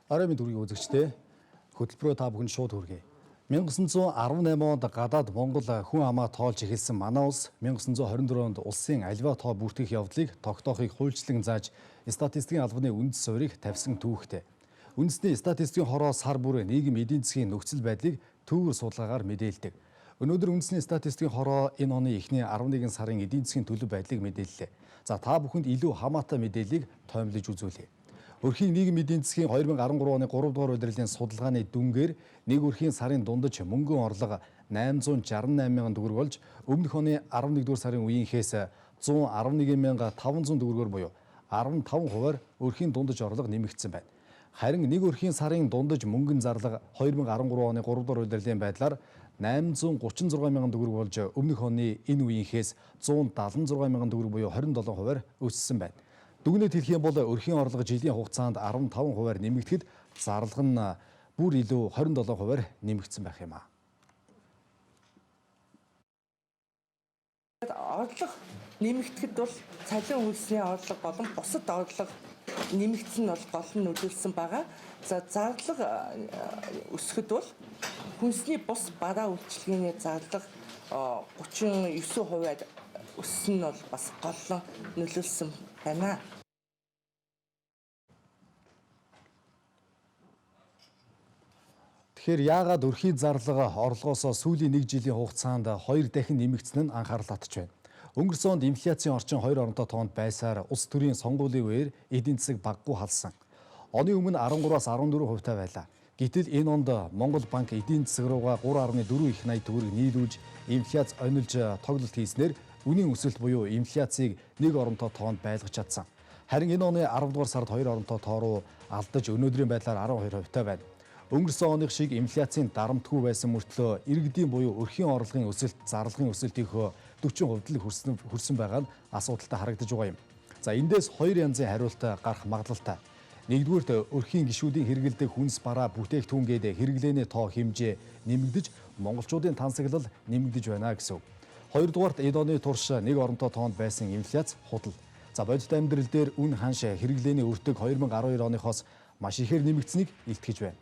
Орой мэнд хүргэе үзэгчдээ хөтөлбөрөө та бүхэнд шууд хүргэе. 1918 онд гадаад Монгол хүн амаа тоолж эхэлсэн манай улс 1924 онд улсын аливаа тоо бүртгэх явдлыг тогтоохыг хуульчлан зааж статистикийн албаны үндэс суурийг тавьсан түүхтэй. Үндэсний статистикийн хороо сар бүр нийгэм эдийн засгийн нөхцөл байдлыг төвөр судалгаагаар мэдээлдэг. Өнөөдөр үндэсний статистикийн хороо энэ оны эхний 11 сарын эдийн засгийн төлөв байдлыг мэдээллээ. За та бүхэнд илүү хамаатай мэдээллийг тоомлож үзүүлье. Өрхийн нийгэм эдийн засгийн 2013 оны 3 дугаар удирлын судалгааны дүнгээр нэг өрхийн сарын дундаж мөнгөн орлого 868 мянган төгрөг болж өмнөх оны 11 дугаар сарын үеийнхээс 111,500 төгрөгөөр буюу 15%-аар өрхийн дундаж орлого нэмэгдсэн байна. Харин нэг өрхийн сарын дундаж мөнгөн зарлага 2013 оны 3 дугаар удирлын байдлаар 836 мянган төгрөг болж өмнөх оны энэ үеийнхээс 176 мянган төгрөг буюу 27%-аар өссөн байна. Дүгнэлт хэлэх юм бол өрхийн орлого жилийн хугацаанд 15%-аар нэмэгдэхэд зарлага нь бүр илүү 27%-аар нэмэгдсэн байх юм а. Орлого нэмэгдэхэд бол цалин хөлсний орлого болон бусад орлого нэмэгдсэн нь бол гол нь нөлөөлсөн байгаа. За зарлага өсөхөд бол хүнсний бус бараа үйлчилгээний зарлага 39%-аар өссөн нь бол бас гол нөлөөлсөн байна. Тэгэхээр яагаад өрхийн зарлага орлогоос сүүлийн 1 жилийн хугацаанд 2 дахин нэмэгдсэн нь анхаарал татж байна. Өнгөрсөн онд инфляцийн орчин 2 оронтой тоонд байсаар улс төрийн сонгуулийн үеэр эдийн засаг багагүй халсан. Оны өмнө 13-аас 14% байлаа. Гэтэл энэ онд Монгол банк эдийн засаг руугаа 3.4 их 80 төгрөг нийлүүлж инфляц онилж тоглолт хийснээр үнийн өсөлт буюу инфляцийг 1 оронтой тоонд байлгаж чадсан. Харин энэ оны 10 дугаар сард 2 оронтой тоо руу алдаж өнөөдрийн байдлаар 12% байна. Өнгөрсөн оных шиг инфляцийн дарамтгүй байсан мөртлөө иргэдийн буюу өрхийн орлогын өсөлт, зарлагын өсөлтийнхөө 40% л хүрсэн байгаа нь асуудалтай харагдаж байгаа юм. За эндээс хоёр янзын хариулт гарах магадлалтай. Нэгдүгüүрт өрхийн гишүүдийн хэрэгэлдэг хүнс бараа бүтээгдэхүүнгээд хэрэглээний тоо хэмжээ нэмэгдэж монголчуудын тансаглал нэмэгдэж байна гэсэн үг. Хоёрдугаарт эд оны турш нэг оронтой тоонд байсан инфляц худал. За бодит амьдрал дээр үн ханш хэрэглээний өртөг 2012 оныхоос маш ихээр нэмэгдсэнийг илтгэж байна.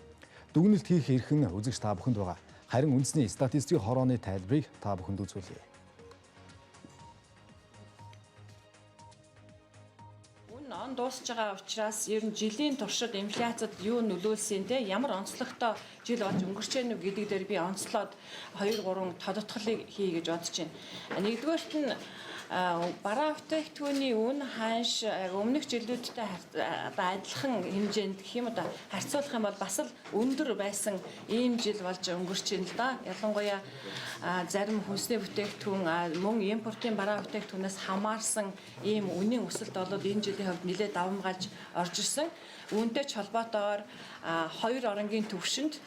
Дүгнэлт хийх эрх нь үзэгч та бүхэнд байгаа. Харин үндэсний статистикийн хорооны тайлбарыг та бүхэнд үзүүлье. Он дуусж байгаа учраас ер нь жилийн туршид инфляцид юу нөлөөлсөн те ямар онцлогтой жил болж өнгөрч гэнэ гэдэг дээр би онцлоод 2-3 тодотголыг хий гэж бодож байна. Нэгдүгээрт нь бараа бүтээгдэхүүний үн ханш өмнөх жилүүдтэй адилхан хэмжээнд гэх юм да харьцуулах юм бол бас л өндөр байсан ийм жил болж өнгөрч байна л да. Ялангуяа зарим хүнсний бүтээгдэхүүн мөн импортын бараа бүтээгдэхүүнээс хамаарсан ийм үнийн өсөлт бол энэ жилийн хувьд нэлээд давамгайлж орж ирсэн. Үүнтэй ч холбоотойгоор 2 оронгийн түвшинд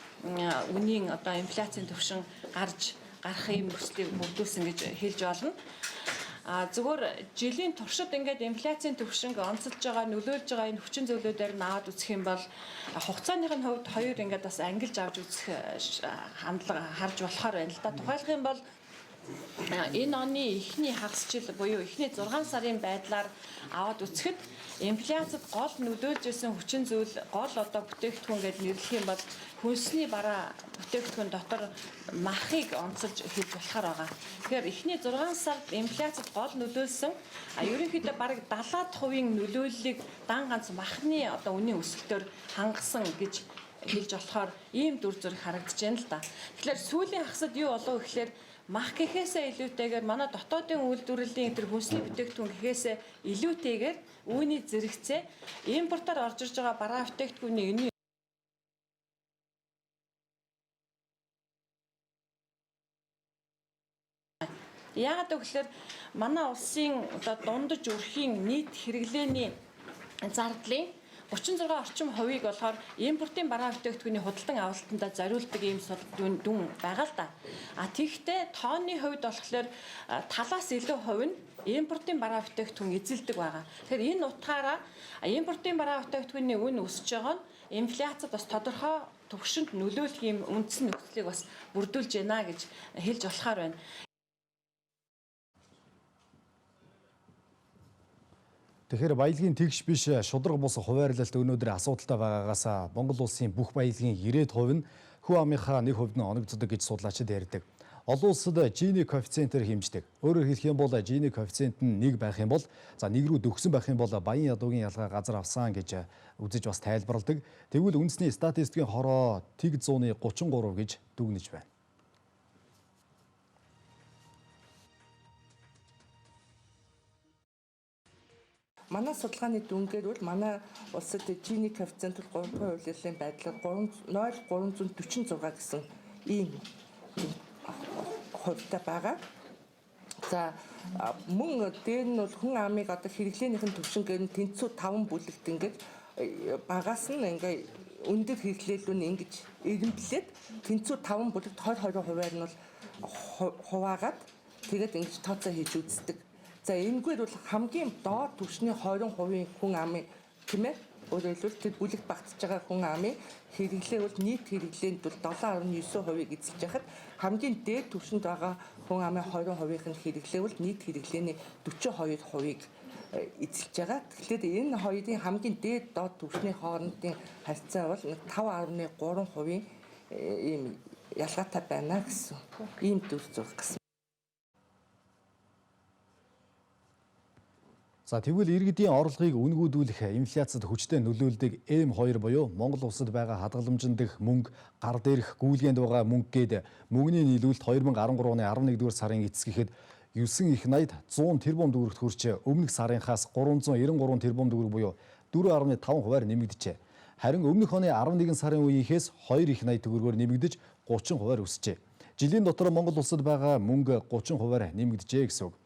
үнийн одоо инфляцийн түвшин гарах ийм нөхцөлийг бүрдүүлсэн гэж хэлж болно. Зүгээр жилийн туршид ингээд инфляцийн түвшинг онцолж байгаа нөлөөлж байгаа энэ хүчин зүйлүүдээр наваад үзэх юм бол хугацааных нь хувьд хоёр ингээд бас ангилж авч үзэх хандлага харж болохоор байна л да. Тухайлах юм бол энэ оны эхний хагас жил буюу эхний 6 сарын байдлаар аваад үзэхэд инфляцид гол нөлөөлж исэн хүчин зүйл гол одоо бүтээгдэхүүн гэж нэрлэх юм бол хүнсний бараа бүтээгдэхүүн дотор махыг онцолж хэлж болохоор байгаа. Тэгэхээр эхний 6 сард инфляцид гол нөлөөлсөн ерөнхийдөө бараг 70% нөлөөллийг дан ганц махны одоо үнийн өсөлтөөр хангасан гэж хэлж болохоор ийм дүр зураг харагдаж байна л да. Тэгэхээр сүүлийн хагасад юу болов гэхээр мах гэхээсээ илүүтэйгээр манай дотоодын үйлдвэрлэлийн тэр хүнсний бүтээгдэхүүн гэхээсээ илүүтэйгээр үүний зэрэгцээ импортоор орж ирж байгаа бараа бүтээгдэхүүний энэ яагаад гэвэл манай улсын одоо дундаж өрхийн нийт хэрэглээний зардлын 36 орчим хувийг болохоор импортын бараа бүтээгдэхүүний худалдан авалтандаа зориулдаг ийм дүн байгаа л да. Тэгэхдээ тооны хувьд болохоор талаас илүү хувь нь импортын бараа бүтээгдэхүүн эзэлдэг байгаа. Тэгэхээр энэ утгаараа импортын бараа бүтээгдэхүүний үн өсөж байгаа нь инфляцид бас тодорхой түвшинд нөлөөлөх ийм үндсэн нөхцөлийг бас бүрдүүлж байна гэж хэлж болохоор байна. Тэгэхээр баялагын тэгш биш шудраг бус хуваарлалт өнөөдөр асуудалтай байгаагаас Монгол улсын бүх баялагын 90% нь хүү амынхаа 1% нь оногддог гэж судлаачид ярьдаг. Олон улсад Gini коэффициентээр хэмждэг. Өөрөөр хэлэх юм бол Gini коэффициент нь 1 байх юм бол нэг рүү дөхсөн байх юм бол баян ядуугийн ялгаа газар авсан гэж үзэж бас тайлбарладаг. Тэгвэл үндэсний статистикийн хороо тэг 100-ны 33 гэж дүгнэж байна. Манай судалгааны дүнгээр бол манай улсад Gini коэффициент бол 3 хувирлын байдлаар 0.346 гэсэн ийм хувьтай байгаа. За мөн дээр нь бол хүн амыг одоо хэрэглээнийхэн түвшингээр нь тэнцүү 5 бүлэгт ингээд багаас нь ингээд өндөр хэрэглээлүүн ингэж эренблээд тэнцүү 5 бүлэгт 20% нь бол хуваагаад тэгээд ингэж тооцоо хийж үздэг. За энэгээр бол хамгийн доод түвшний 20% хүн амын тийм ээ өөрөөр хэлбэл тэр бүлэгт багтж байгаа хүн амын хэрэглээ бол нийт хэрэглээнд бол 7.9%-ийг эзэлж байхад хамгийн дээд түвшинд байгаа хүн амын 20%-ийн хэрэглээ бол нийт хэрэглээний 42%-ийг эзэлж байгаа. Тэгэхээр энэ хоёрын хамгийн дээд доод түвшний хоорондын харьцаа бол 5.3% ийм ялгаатай байна гэсэн ийм дүр зураг гэсэн. За тэгвэл иргэдийн орлогыг үнгүүдүүлэх инфляцид хүчтэй нөлөөлдөг M2 буюу Монгол улсад байгаа хадгаламжинд дэх мөнгө, гар дээрх гүйлгээнд байгаа мөнгө гээд мөнгөний нийлүүлэлт 2013 оны 11-р сарын эцэс гэхэд 9 их найд 100 тэрбум төгрөгт хүрч өмнөх сарынхаас 393 тэрбум төгрөг буюу 4.5%-аар нэмэгдэжээ. Харин өмнөх оны 11 сарын үеийнхээс 2 их найд төгрөгөөр нэмэгдэж 30%-аар өсжээ. Жилийн дотор Монгол улсад байгаа мөнгө 30%-аар нэмэгдэжээ гэсэн үг.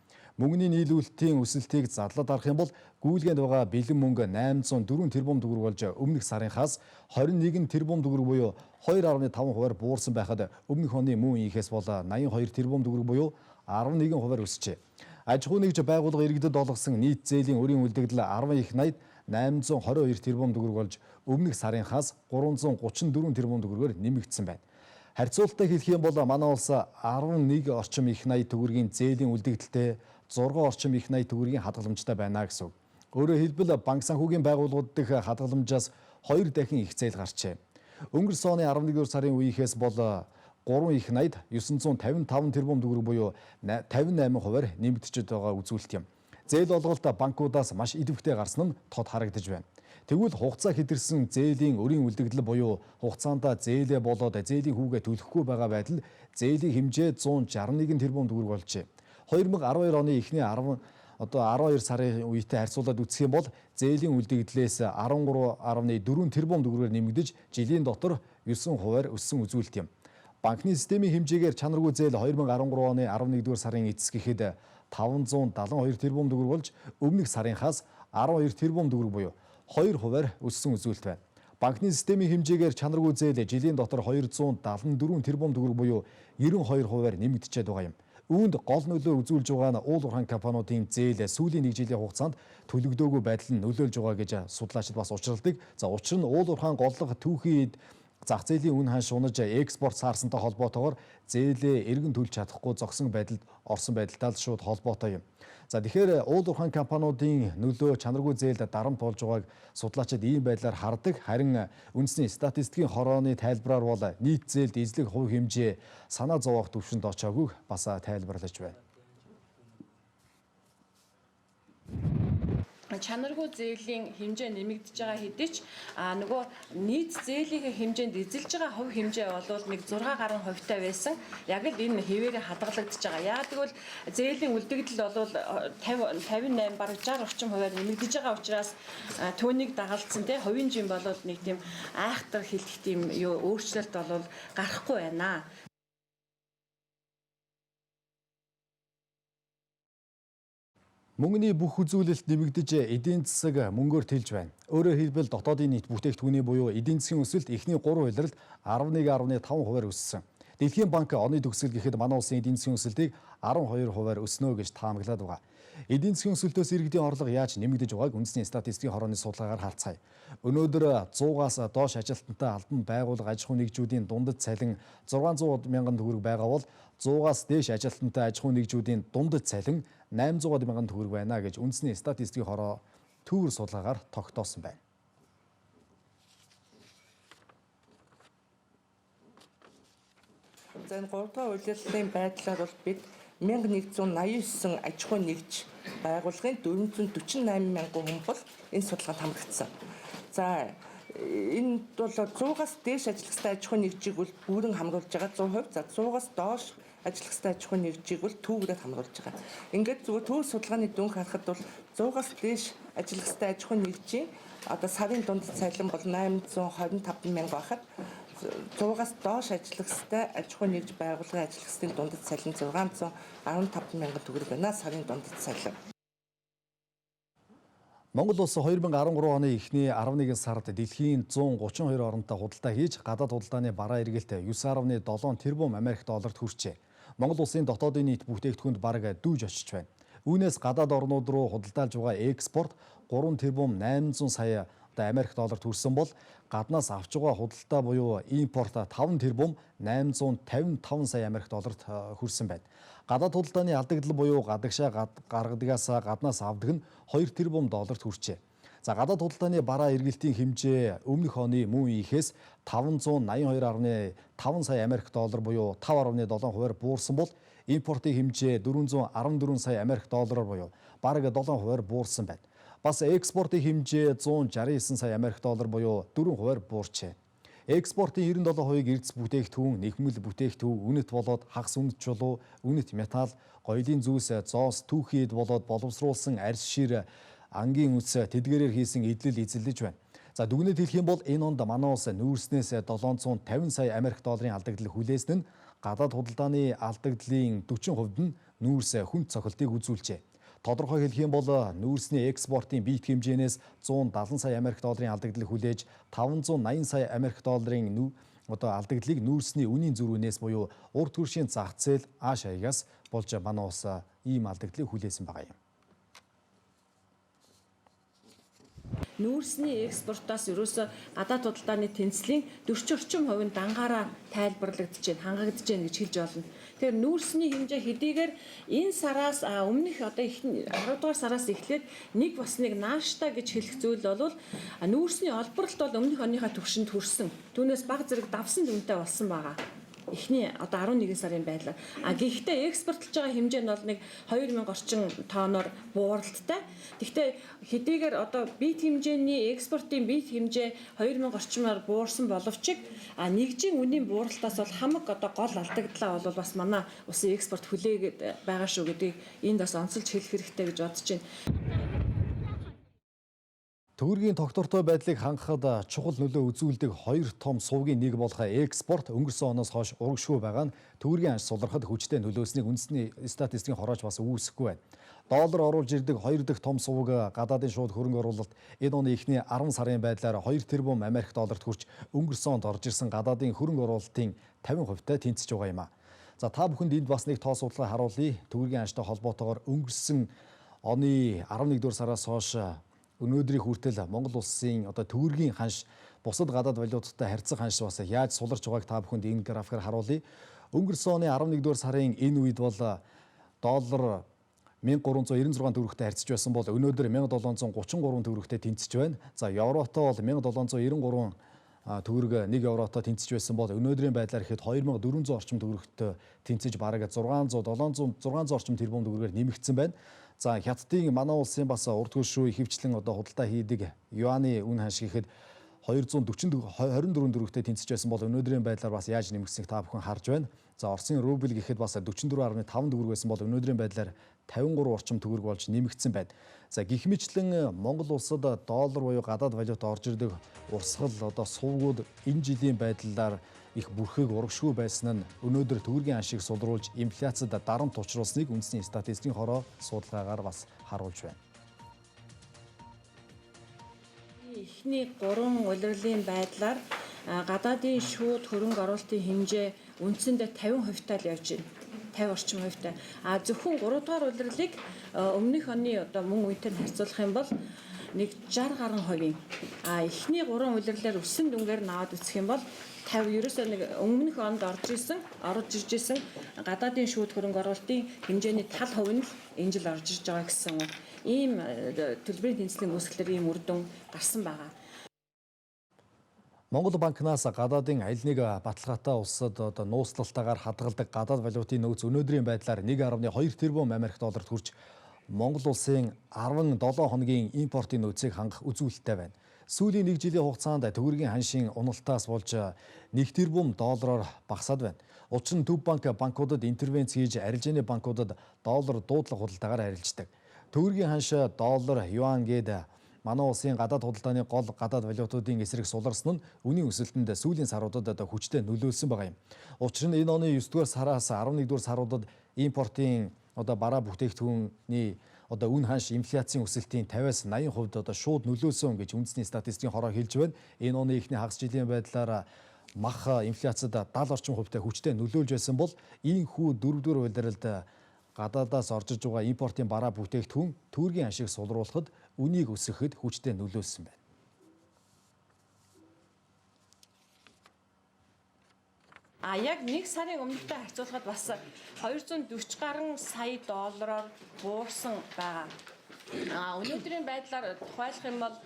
Мөнгөний нийлүүлэлтийн өсөлтийг задлаад харах юм бол гүйлгээнд байгаа бэлэн мөнгө 804 тэрбум төгрөг болж өмнөх сарынхаас 21 тэрбум төгрөг буюу 2.5%-аар буурсан байхад өмнөх оны мөн үеийнхээс бол 82 тэрбум төгрөг буюу 11%-аар өсжээ. Аж ахуй нэгж байгууллага иргэдэд олгосон нийт зээлийн өрийн үлдэгдэл 10 их найд 822 тэрбум төгрөг болж өмнөх сарынхаас 334 тэрбум төгрөгөөр нэмэгдсэн байна. Харьцуулалтаа хэлэх юм бол манай улс 11 орчим их найд төгрөгийн зээлийн үлдэгдэлтэй 6 орчим их найд төгрөгийн хадгаламжтай байна гэсэн үг. Өөрөөр хэлбэл банк санхүүгийн байгууллагууд дэх хадгаламжаас 2 дахин их зээл гарчээ. Өнгөрсөн оны 11-р сарын үеийнхээс бол 3 их найд 955 тэрбум төгрөг буюу 58%-аар нэмэгдчихэд байгаа үзүүлэлт юм. Зээл олголт банкудаас маш идэвхтэй гарсан нь тод харагдаж байна. Тэгвэл хугацаа хэтэрсэн зээлийн өрийн үлдэгдэл буюу хугацаанд зээлээ болоод зээлийн хүүгээ төлөхгүй байгаа байдал зээлийн хэмжээ 161 тэрбум төгрөг болжээ. 2012 оны эхний 12 сарын үетэй харьцуулаад үзэх юм бол зээлийн үлдэгдлээс 13.4 тэрбум төгрөгөөр нэмэгдэж жилийн дотор 9%-аар өссөн үзүүлэлт юм. Банкны системийн хэмжээгээр чанаргүй зээл 2013 оны 11-р сарын эцэс гэхэд 572 тэрбум төгрөг болж өмнөх сарынхаас 12 тэрбум төгрөг буюу 2%-аар өссөн үзүүлэлт байна. Банкны системийн хэмжээгээр чанаргүй зээл жилийн дотор 274 тэрбум төгрөг буюу 92%-аар нэмэгдчихэд байгаа юм. Үүнд гол нөлөө үзүүлж байгаа нь уул уурхайн компаниудын зээл сүүлийн 1 жилийн хугацаанд төлөгдөөгүй байдал нь нөлөөлж байгаа гэж судлаачид бас учирладаг. За учир нь уул уурхайн голлого түүхийд зах зээлийн үн ханш унаж экспорт саарсантай холбоотойгоор зээлээ эргэн төлж чадахгүй зогсон байдалд орсон байдалтай л шууд холбоотой юм. За тэгэхээр уул уурхайн компаниудын нөлөө чанаргүй зээлд дарамт болж байгааг судлаачид ийм байдлаар хардаг. Харин үндэсний статистикийн хорооны тайлбараар бол нийт зээлд эзлэх хувь хэмжээ санаа зовоох түвшинд очоогүйг бас тайлбарлаж байна. Чанаргүй зээлийн хэмжээ нэмэгдэж байгаа хэдий ч нөгөө нийт зээлийн хэмжээнд эзэлж байгаа хувь хэмжээ бол нэг 6 гаруй хувьтай байсан. Яг л энэ хэвээрээ хадгалагдаж байгаа. Яг тэгвэл зээлийн үлдэгдэл бол 58 бараг 60 орчим хувиар нэмэгдэж байгаа учраас түүнийг дагалдсан те хувийн жин бол нэг тийм айхтар хэлэх тийм өөрчлөлт бол гарахгүй байна. Мөнгөний бүх үзүүлэлт нэмэгдэж эдийн засаг мөнгөөр тэлж байна. Өөрөөр хэлбэл дотоодын нийт бүтээгдэхүүний буюу эдийн засгийн өсөлт эхний 3 улиралд 11.5%-аар өссөн. Дэлхийн банк оны төгсгөл гэхэд манай улсын эдийн засгийн өсөлтийг 12%-аар өснө гэж таамаглаад байгаа. Эдийн засгийн өсөлтөөс иргэдийн орлого яаж нэмэгдэж байгааг үндэсний статистикийн хорооны судалгаагаар харцгаая. Өнөөдөр 100-аас доош ажилтнтай албан байгууллага аж ахуй нэгжүүдийн дундад цалин 600 мянган төгрөг байгаа бол 100-аас дээш ажилтнтай аж ахуй нэгжүүдийн дундад цалин 800 мянган төгрөг байна гэж үндэсний статистикийн хороо түүр судалгаагаар тогтоосон байна. За энэ 3 дугаар удирдлагын байдлаар бол бид 1189 аж ахуй нэгж байгууллагын 448 мянган хүн бол энэ судалгаанд хамрагдсан. За энэ бол 100-аас дээш ажиллах ёстой аж ахуй нэгжийг бол бүрэн хамруулж байгаа 100%. За 100-аас доош ажиллах ёстой аж ахуй нэгжийг бол түүгээрээ хамруулж байгаа. Ингээд зүгээр төв судалгааны дүнг харахад бол 100-аас дээш ажиллах ёстой аж ахуй нэгжийн одоо сарын дунд цалин бол 825 мянга байхад 100-аас доош ажиллах ёстой аж ахуй нэгж байгууллагын ажиллах ёстын дундад цалин 615 мянган төгрөг байна. Сарын дундад цалин. Монгол улс 2013 оны эхний 11 сард дэлхийн 132 оронтой худалдаа хийж гадаад худалдааны бараа эргэлт 9.7 тэрбум Америк долларт хүрчээ. Монгол улсын дотоодын нийт бүтээгдэхүүнд бараг дүүж очиж байна. Үүнээс гадаад орнууд руу худалдаалж байгаа экспорт 3 тэрбум 800 сая Америк долларт хүрсэн бол гаднаас авч байгаа худалдаа буюу импорт 5 тэрбум 855 сая Америк долларт хүрсэн байна. Гадаад худалдааны алдагдал буюу гадагшаа гаргадагаас гаднаас авдаг нь 2 тэрбум долларт хүрчээ. За гадаад худалдааны бараа эргэлтийн хэмжээ өмнөх оны мөн үеийнхээс 582.5 сая Америк доллар буюу 5.7% буурсан бол импортын хэмжээ 414 сая Америк доллараар буюу бараг 7% буурсан байна. Бас экспортын хэмжээ 169 сая Америк доллар буюу 4% буурчээ. Экспортын 97%-ийг эрдэс бүтээгдэхүүн, нэхмэл бүтээгдэхүүн, үнэт болоод хагас үнэт чулуу, үнэт металл, гоёлын зүйлс, зоос, түүхийд болоод боловсруулсан арьс шир, ангийн үс, тэдгээрээр хийсэн эдлэл эзэлж байна. За дүгнэлт хэлэх юм бол энэ онд манай улс нүүрснээс 750 сая Америк долларын алдагдал хүлээсэн нь гадаад худалдааны алдагдлын 40% нь нүүрс хүнд цохилтыг үзүүлжээ. Тодорхой хэлэх юм бол нүүрсний экспортын биет хэмжээнээс 170 сая Америк долларын алдагдал хүлээж 580 сая Америк долларын алдагдлыг нүүрсний үнийн зөрүүнээс буюу урд хөршийн зах зээл ааш аягаас болж манай улс ийм алдагдлыг хүлээсэн байгаа юм. Нүүрсний экспортоос ерөөсө гадаад худалдааны тэнцлийн 40 орчим хувийн дангаараа тайлбарлагдж байна, хангагдж байна гэж хэлж болно. Тэгэхээр нүүрсний хэмжээ хэдийгээр энэ сараас өмнөх одоо их 10 дугаар сараас эхлээд нэг бас нэг нааштай гэж хэлэх зүйл бол нүүрсний олборлолт бол өмнөх оныхаа түвшинд хүрсэн. Түүнээс бага зэрэг давсан дүнтэй болсон байгаа. Эхний одоо 11 сарын байдлаар. Гэхдээ экспортлж байгаа хэмжээ нь бол нэг 2000 орчим тонноор бууралттай. Гэхдээ хэдийгээр одоо бит хэмжээний экспортын бит хэмжээ 2000 орчмоор буурсан боловч нэгжийн үнийн бууралтаас бол хамаг одоо гол алдагдлаа бол бас манай улсын экспорт хүлээгээд байгаа шүү гэдгийг энд бас онцолж хэлэх хэрэгтэй гэж бодож байна. Төгрөгийн тогтвортой байдлыг хангахад чухал нөлөө үзүүлдэг хоёр том сувгийн нэг болох экспорт өнгөрсөн оноос хойш урагшгүй байгаа нь төгрөгийн анх сулрахад хүчтэй нөлөөснийг үндэсний статистикийн хорооч бас үүсэхгүй байна. Доллар оруулж ирдэг хоёр дахь том сувг гадаадын шууд хөрөнгө оруулалт энэ оны эхний 10 сарын байдлаар 2 тэрбум Америк долларт хүрч өнгөрсөн онд орж ирсэн гадаадын хөрөнгө оруулалтын 50%-тай тэнцэж байгаа юм а. За та бүхэнд энд бас нэг тоо судалгаа харуулъя. Төгрөгийн анхтай холбоотойгоор өнгөрсөн оны 11-р сараас хойш өнөөдрийн хүртэл Монгол улсын одоо төгрөгийн ханш бусад гадаад валютатай харьцах ханш бас яаж суларч байгааг та бүхэнд энэ графикаар харуулъя. Өнгөрсөн оны 11-р сарын энэ үед бол доллар 1396 төгрөгтэй харьцаж байсан бол өнөөдөр 1733 төгрөгтэй тэнцэж байна. За евротоо бол 1793 төгрөг 1 евротоо тэнцэж байсан бол өнөөдрийн байдлаар ихэд 2400 орчим төгрөгтэй тэнцэж бараг 600 орчим тэрбум төгрөгөөр нэмэгдсэн байна. За хятадын манай улсын бас урд хөрш рүү ихэвчлэн одоо худалдаа хийдэг юаны үн ханш гэхэд 224 төгрөгтэй тэнцэж байсан бол өнөөдрийн байдлаар бас яаж нэмэгдсэнийг та бүхэн харж байна. За Оросын рубль гэхэд бас 44.5 төгрөг байсан бол өнөөдрийн байдлаар 53 орчим төгрөг болж нэмэгдсэн байна. За гэх мэтлэн Монгол улсад доллар буюу гадаад валюта орж ирдэг урсгал одоо сувгууд энэ жилийн байдлаар их бүрхэг урагшгүй байсан нь өнөөдөр төгрөгийн аншийг сулруулж инфляцид дарамт учруулсныг үндэсний статистикийн хороо судалгаагаар бас харуулж байна. Эхний 3 улирлын байдлаар гадаадын шууд хөрөнгө оруулалтын хэмжээ үндсэндээ 50%-тай л явж байна. 50 орчим хувьтай. Зөвхөн 3 дугаар улирлыг өмнөх оны одоо мөн үетэй харьцуулах юм бол нэг 60 гаруй хувийн. Эхний 3 улирлаар өссөн дүнгээр наваад үзэх юм бол ерөөсөө нэг өмнөх онд орж ирж исэн гадаадын шүүд хөрөнгө оруулалтын хэмжээний тал хувь нь л энэ жил орж ирж байгаа гэсэн ийм төлбөрийн тэнцлийн үүсгэлээр ийм үр дүн гарсан байгаа. Монгол банкнаас гадаадын аль нэг баталгаатай улсад нууцлалтаагаар хадгалдаг гадаад валютын нөөц өнөөдрийн байдлаар 1.2 тэрбум Америк долларт хүрч Монгол улсын 17 хоногийн импортын нөөцийг хангах үзүүлэлттэй байна. Сүүлийн 1 жилийн хугацаанд төгрөгийн ханшийн уналтаас болж 1 тэрбум доллараар багасаад байна. Учир нь Төв банк банкудад интервенц хийж арилжааны банкудад доллар дуудлага худалдаагаар арилждаг. Төгрөгийн ханш доллар, юан гээд манай улсын гадаад худалдааны гол гадаад валютуудын эсрэг суларсан нь үнийн өсөлтөнд сүүлийн саруудад хүчтэй нөлөөлсөн байгаа юм. Учир нь энэ оны 9-р сараас 11-р саруудад импортын бараа бүтээгдэхүүний үн ханш инфляцийн өсөлтийн 50-80% шууд нөлөөсөн гэж үндэсний статистикийн хороо хэлж байна. Энэ оны эхний хагас жилийн байдлаар мах инфляцид 70 орчим хувьтай хүчтэй нөлөөлж байсан бол ийхүү дөрөвдүгээр улиралд гадаадаас орж иж байгаа импортын бараа бүтээгдэхүүн төгрөгийн ханшийг сулруулахад үнийг өсгөхөд хүчтэй нөлөөлсөн байна. Яг 1 сарын өмнөдөө харьцуулахад бас 240 гаруй сая доллараар буурсан байгаа. Өнөөдрийн байдлаар тухайлах юм бол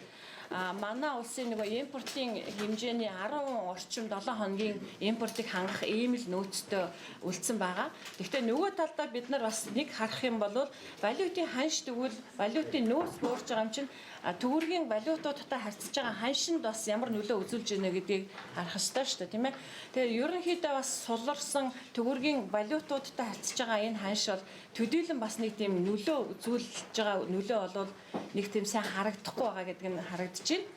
манай улсын импортын хэмжээний 10 орчим 7 хоногийн импортыг хангах ийм л нөөцтэй үлдсэн байгаа. Гэхдээ нөгөө талдаа бид нар бас нэг харах юм бол валютын ханш тэгвэл валютын нөөц буурч байгаа юм чинь төгрөгийн валютуудтай харьцаж байгаа ханшинд бас ямар нөлөө үзүүлж байна гэдгийг харах ёстой шүү дээ, тийм ээ. Тэгээ ерөнхийдөө бас суларсан төгрөгийн валютуудтай харьцаж байгаа энэ ханш бол төдийлөн бас нэг тийм нөлөө үзүүлж байгаа нөлөө болвол нэг тийм сайн харагдахгүй байгаа гэдэг нь харагдаж байна.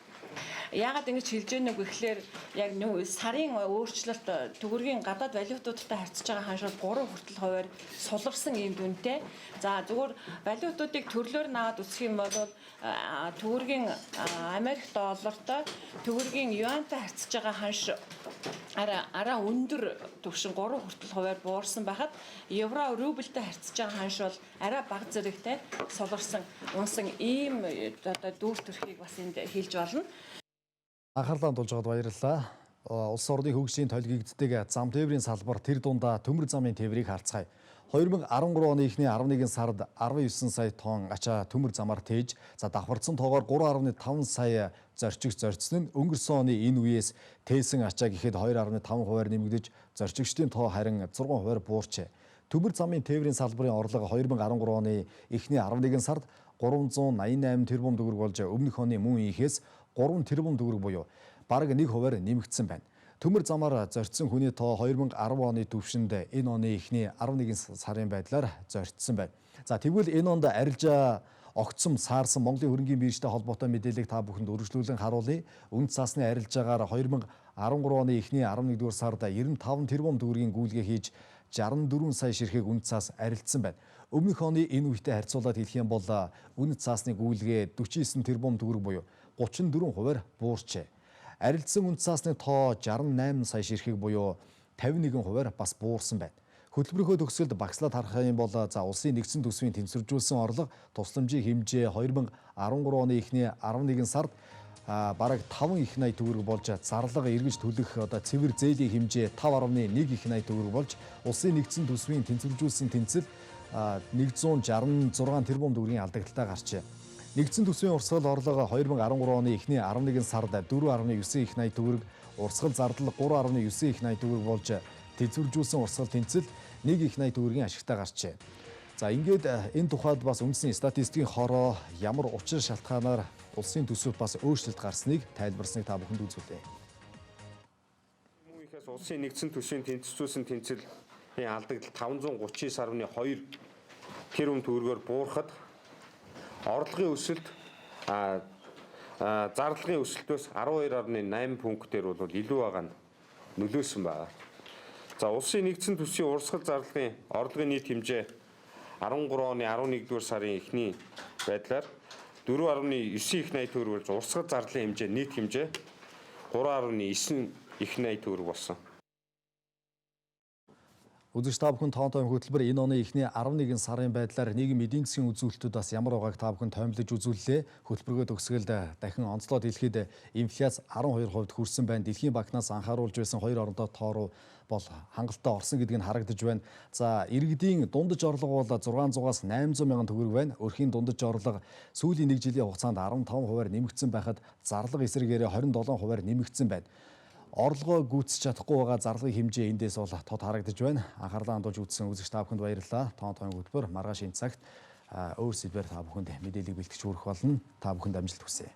Яагаад ингэж хэлж яах вэ гэхээр яг сарын өөрчлөлт төгрөгийн гадаад валютуудтай харьцаж байгаа ханш бол 3 хүртэл хувиар суларсан юм дүнтэй. За зүгээр валютуудыг төрлөөр наваад үзэх юм бол төгрөгийн Америк доллартай төгрөгийн юантай харьцаж байгаа ханш араа өндөр түвшин 3 хүртэл хувиар буурсан байхад евро рубльтэй харьцаж байгаа ханш бол арай бага зэрэгтэй суларсан унсан ийм дүүр төрхийг бас энд хэлж болно. Анхаарлаа хандуулж байгаад баярлалаа. Улс орны хөгжлийн толгийгддэг зам тээврийн салбар тэр дундаа төмөр замын тээврийг харцгаая. 2013 оны эхний 11 сард 19 сая тонн ачаа төмөр замаар тээж давхарцсан тоогоор 3.5 сая зорчигч зорьсон нь өнгөрсөн оны энэ үеэс тээсэн ачаа гэхэд 2.5%-аар нэмэгдэж зорчигчдын тоо харин 6%-аар буурчээ. Төмөр замын тээврийн салбарын орлого 2013 оны эхний 11 сард 388 тэрбум төгрөг болж өмнөх оны мөн ихээс 3 тэрбум төгрөг буюу бараг 1%-аар нэмэгдсэн байна. Төмөр замаар зорьсон хүний тоо 2010 оны түвшинд энэ оны эхний 11 сарын байдлаар зорьсон байна. За тэгвэл энэ онд арилжаа огцом саарсан Монголын хөрөнгийн биржтэй холбоотой мэдээллийг та бүхэнд үргэлжлүүлэн харуулъя. Үнэт цаасны арилжаагаар 2013 оны эхний 11-р сард 95 тэрбум төгрөгийн гүйлгээ хийж 64 сая ширхэг үнэт цаас арилжсан байна. Өмнөх оны энэ үетэй харьцуулаад хэлэх юм бол үнэт цаасны гүйлгээ 49 тэрбум төгрөг буюу 34%-аар буурчээ. Арилжсан үнэт цаасны тоо 68 сая ширхэг буюу 51%-аар бас буурсан байна. Хөтөлбөрийнхөө төгсгөлд багслаад харах юм бол улсын нэгдсэн төсвийн тэнцвэржүүлсэн орлого тусламжийн хэмжээ 2013 оны эхний 11 сард бараг 5 их 80 төгрөг болж зарлага эргэж төлөх цэвэр зээлийн хэмжээ 5.1 их 80 төгрөг болж улсын нэгдсэн төсвийн тэнцвэржүүлсэн тэнцэл 166 тэрбум төгрөгийн алдагдaltaа гарчээ. Нэгдсэн төсвийн урсгал орлого 2013 оны эхний 11 сард 4.9 их 80 төгрөг, урсгал зардал 3.9 их 80 төгрөг болж тэнцвэржүүлсэн урсгал тэнцэл 1 их 80 төгрөгийн ашигтай гарчээ. За ингээд энэ тухайд бас үндэсний статистикийн хороо ямар учир шалтгаанаар улсын төсөвт бас өөрчлөлт гарсныг тайлбарсныг та бүхэнд үзүүлье. Мөн ихээс улсын нэгдсэн төсвийн тэнцвэржүүлсэн тэнцэлийн алдагдал 539.2 тэрбум төгрөгөөр буурахад орлогын өсөлт зарлагын өсөлтөөс 12.8 пунктээр бол илүү байгаа нь нөлөөсөн байна. За улсын нэгдсэн төсвийн урсгал зарлагын орлогын нийт хэмжээ 13 оны 11-р сарын эхний байдлаар 4.9 их 80 төгрөг болж урсгал зарлалын хэмжээ нийт хэмжээ 3.9 их 80 төгрөг болсон. Үзэгч та бүхэн тоон хөтөлбөр энэ оны эхний 11 сарын байдлаар нийгэм эдийн засгийн үзүүлэлтүүд бас ямар байгааг та бүхэн томилж үзүүллээ. Хөтөлбөргөө төгсгөлд дахин онцлоод хэлэхэд инфляц 12% хүрсэн байна. Дэлхийн банкнаас анхааруулж байсан хоёр орондоо тоо руу бол хангалттай орсон гэдэг нь харагдаж байна. За иргэдийн дундаж орлого бол 600-аас 800 мянган төгрөг байна. Өрхийн дундаж орлого сүүлийн 1 жилийн хугацаанд 15%-аар нэмэгдсэн байхад зарлага эсрэгээрээ 27%-аар нэмэгдсэн байна. Орлогоо гүйцэж чадахгүй байгаа зарлагын хэмжээ эндээс бол тод харагдаж байна. Анхаарлаа хандуулж үзсэн үзэгч та бүхэнд баярлалаа. Тоон хөтөлбөр маргааш энэ цагт өөр сэдвээр та бүхэнд мэдээлэл бэлтгэж хүргэх болно. Та бүхэнд амжилт хүсье.